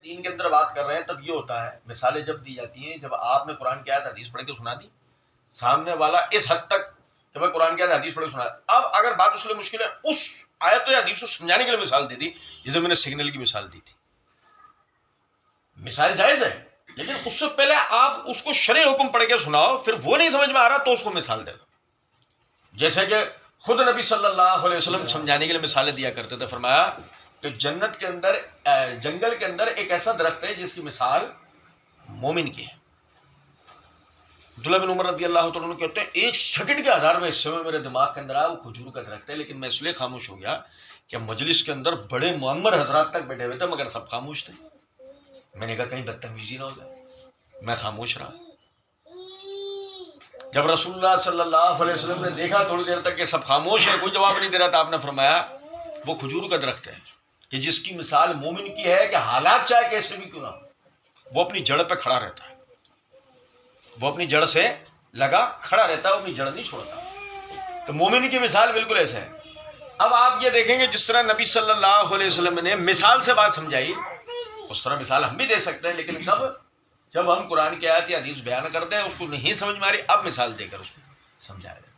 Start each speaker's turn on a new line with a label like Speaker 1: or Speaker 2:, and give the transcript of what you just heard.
Speaker 1: دین کے اندر بات کر رہے ہیں تب یہ ہوتا ہے، مثالیں جب دی جاتی ہیں، جب آپ نے قرآن کی آیت حدیث پڑھ کے سنا دی سامنے والا اس حد تک کہ میں قرآن کی آیت حدیث پڑھ کے سنا، اب اگر بات اس کے لیے مشکل ہے اس آیت یا حدیث کو سمجھانے کے لیے مثال دے دی، جیسے میں نے سگنل کی مثال دی تھی، مثال جائز ہے لیکن اس سے پہلے آپ اس کو شرعی حکم پڑھ کے سناؤ، پھر وہ نہیں سمجھ میں آ رہا تو اس کو مثال دے دو۔ جیسے کہ خود نبی صلی اللہ علیہ وسلم سمجھانے کے لیے مثالیں دیا کرتے تھے، فرمایا کہ جنت کے اندر جنگل کے اندر ایک ایسا درخت ہے جس کی مثال مومن کی ہے۔ عبداللہ بن عمر رضی اللہ تعالیٰ عنہ کہتے ہیں 1 سیکنڈ کے 1000ویں حصے میں میرے دماغ کے اندر آیا وہ کھجور کا درخت ہے، لیکن میں اس لیے خاموش ہو گیا کہ مجلس کے اندر بڑے معمر حضرات تک بیٹھے ہوئے تھے مگر سب خاموش تھے، میں نے کہا کہیں بدتمیزی نہ ہو جائے، میں خاموش رہا۔ جب رسول اللہ صلی اللہ علیہ وسلم نے دیکھا تھوڑی دیر تک کہ سب خاموش ہے، کوئی جواب نہیں دے رہا تھا، آپ نے فرمایا وہ کھجور کا درخت ہے کہ جس کی مثال مومن کی ہے کہ حالات چاہے کیسے بھی کیوں نہ ہو وہ اپنی جڑ پہ کھڑا رہتا ہے، وہ اپنی جڑ سے لگا کھڑا رہتا ہے، وہ اپنی جڑ نہیں چھوڑتا۔ تو مومن کی مثال بالکل ایسے ہے۔ اب آپ یہ دیکھیں گے جس طرح نبی صلی اللہ علیہ وسلم نے مثال سے بات سمجھائی اس طرح مثال ہم بھی دے سکتے ہیں، لیکن کب؟ جب ہم قرآن کی آیت یا حدیث بیان کرتے ہیں اس کو نہیں سمجھ میں آ رہی، اب مثال دے کر اس کو سمجھایا جائے۔